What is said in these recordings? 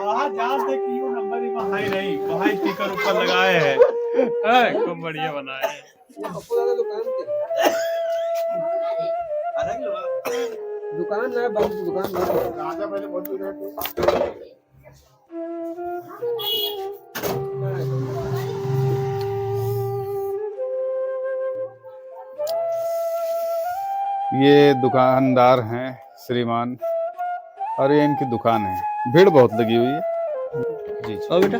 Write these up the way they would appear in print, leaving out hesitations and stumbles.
जान दे कि यो नंबर ही वहाँ ही नहीं, वहाँ ही स्टिकर ऊपर लगाए हैं। खूब बढ़िया बनाए हैं। दुकान ना बंद दुकान बंद राजा पहले बहुत दूर रहते। ये दुकानदार हैं श्रीमान, और ये इनकी दुकान है। भीड़ बहुत लगी हुई है जी। और बेटा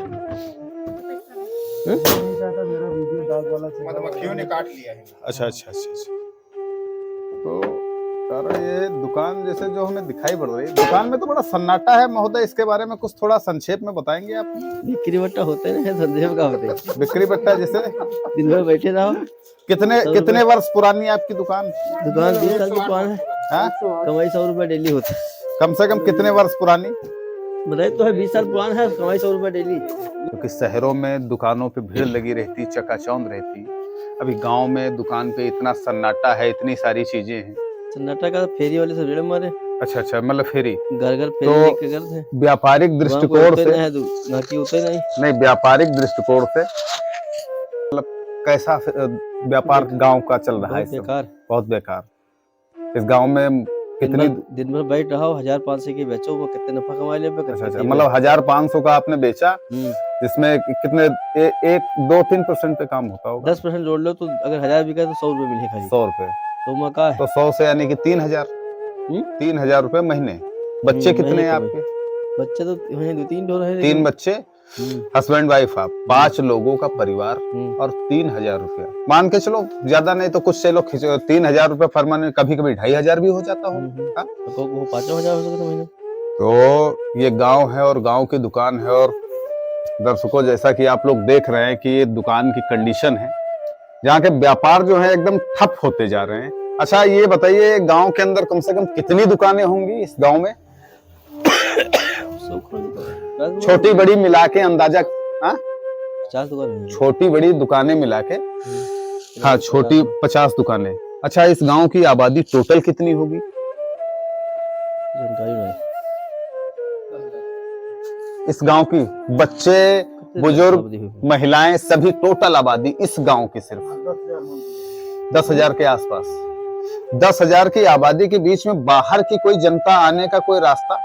मधुमक्खियों ने काट लिया है। अच्छा अच्छा अच्छा अच्छा। तो सर ये दुकान जैसे जो हमें दिखाई पड़ रही है, दुकान में तो बड़ा सन्नाटा है महोदय, इसके बारे में कुछ थोड़ा संक्षेप में बताएंगे आप? बिक्री बट्टा होते हैं, संदेह का होते हैं। बिक्री बट्टा जैसे दिन भर बैठे रहो। कितने वर्ष पुरानी है आपकी दुकान? दुकान 20 साल की पुरानी है। हाँ? कमाई 100 रुपए डेली होता है। कम से कम कितने वर्ष पुरानी? बताइए तो है 20 साल पुराना है, कमाई 100 रुपए डेली। क्योंकि शहरों में दुकानों पे भीड़ लगी रहती, चकाचौंध रहती, अभी गांव में दुकान पे इतना सन्नाटा है, इतनी सारी चीजें हैं। सन्नाटा का फेरी वाले से रेड़ मारे। अच्छा अच्छा, मतलब फेरी घर घर फेरी तो लेके करते हैं। व्यापारिक दृष्टिकोण से नहीं, व्यापारिक दृष्टिकोण से मतलब कैसा व्यापार गांव का चल रहा है इस समय? बेकार, बहुत बेकार। इस गांव में कितनी दिन भर बैठ रहा हो, 1000-500 की बेचो, वो कितने नफा कमा ले। अच्छा अच्छा, मतलब 1500 का आपने बेचा, जिसमें कितने 1-2-3% पे काम होता होगा। 10% जोड़ लो तो अगर 1000 बिका तो 100 रुपए मिले खाली। 100 रुपए तो मका है तो 100 से यानी कि 3000 3000 रुपए महीने। बच्चे कितने हैं आपके? बच्चे तो 2-3 डोर है। 3 बच्चे, हस्बैंड वाइफ आप, 5 लोगों का परिवार और 3000 रुपया मान के चलो, ज्यादा नहीं तो कुछ से लोग 3000 रुपए फरमान, कभी कभी 2500 भी हो जाता हो। वो 5000 हो सकता महीने। तो ये गांव है और गांव की दुकान है, और दर्शकों जैसा कि आप लोग देख रहे हैं कि ये दुकान की कंडीशन है, जहाँ के व्यापार जो है एकदम ठप होते जा रहे हैं। अच्छा ये बताइए, गांव के अंदर कम से कम कितनी दुकानें होंगी इस गांव में? छोटी बड़ी मिला के अंदाजा? 50 दुकान, छोटी बड़ी दुकानें मिला के, हाँ छोटी 50 दुकानें। अच्छा इस गांव की आबादी टोटल कितनी होगी? इस गांव की बच्चे, बुजुर्ग, महिलाएं, सभी टोटल आबादी इस गांव की सिर्फ 10,000 के आसपास। 10,000 की आबादी के बीच में बाहर की कोई जनता आने का कोई रास्ता,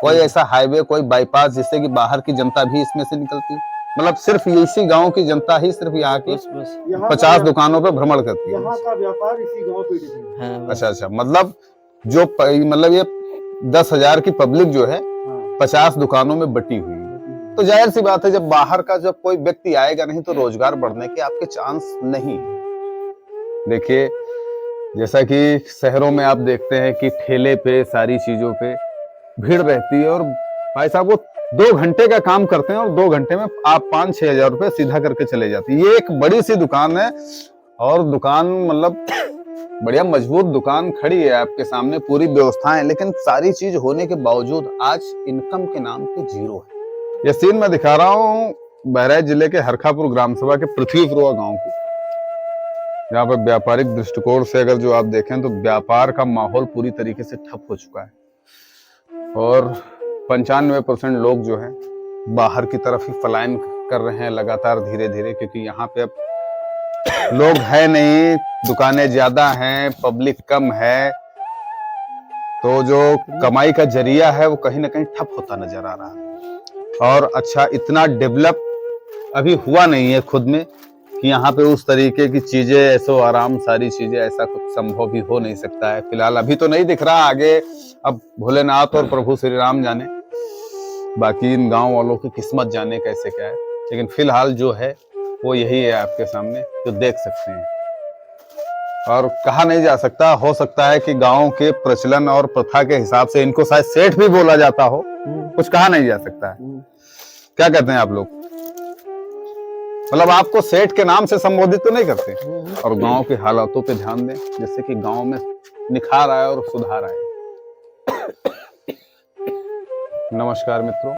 कोई ऐसा हाईवे, कोई बाईपास जिससे कि बाहर की जनता भी इसमें से निकलती? मतलब सिर्फ इसी गांव की जनता ही सिर्फ यहाँ की 50 दुकानों पे भ्रमण करती है। यहाँ का व्यापार इसी गांव पे डिपेंड है। अच्छा अच्छा, मतलब जो मतलब ये 10,000 की पब्लिक जो है 50 दुकानों में बटी हुई है। तो जाहिर सी बात है, जब बाहर का जब कोई व्यक्ति आएगा नहीं तो रोजगार बढ़ने के आपके चांस नहीं। देखिए जैसा कि शहरों में आप देखते हैं कि ठेले पे सारी चीजों पे भीड़ रहती है, और भाई साहब वो 2 घंटे का काम करते हैं और 2 घंटे में आप 5-6 हजार रुपए सीधा करके चले जाते हैं। ये एक बड़ी सी दुकान है, और दुकान मतलब बढ़िया मजबूत दुकान खड़ी है आपके सामने, पूरी व्यवस्था है, लेकिन सारी चीज होने के बावजूद आज इनकम के नाम पे जीरो है। यह सीन मैं दिखा रहा हूँ बहराइच जिले के हरखापुर ग्राम सभा के पृथ्वीपुरा गांव की, जहाँ पर व्यापारिक दृष्टिकोण से अगर जो आप देखें तो व्यापार का माहौल पूरी तरीके से ठप हो चुका है, और 95% लोग जो है बाहर की तरफ ही पलायन कर रहे हैं लगातार धीरे धीरे, क्योंकि यहाँ पे अब लोग है नहीं, दुकानें ज्यादा हैं, पब्लिक कम है, तो जो कमाई का जरिया है वो कहीं ना कहीं ठप होता नजर आ रहा है। और अच्छा इतना डेवलप अभी हुआ नहीं है खुद में कि यहाँ पे उस तरीके की चीजें, ऐसो आराम सारी चीजें, ऐसा कुछ संभव भी हो नहीं सकता है। फिलहाल अभी तो नहीं दिख रहा, आगे अब भोलेनाथ और प्रभु श्री राम जाने, बाकी इन गांव वालों की किस्मत जाने कैसे क्या है, लेकिन फिलहाल जो है वो यही है आपके सामने जो देख सकते हैं। और कहा नहीं जा सकता, हो सकता है कि गांव के प्रचलन और प्रथा के हिसाब से इनको शायद सेठ भी बोला जाता हो, कुछ कहा नहीं जा सकता है। क्या कहते हैं आप लोग? मतलब आपको सेठ के नाम से संबोधित तो नहीं करते? और गांव के हालातों पे ध्यान दें, जैसे कि गांव में निखार आए और सुधार आए। नमस्कार मित्रों।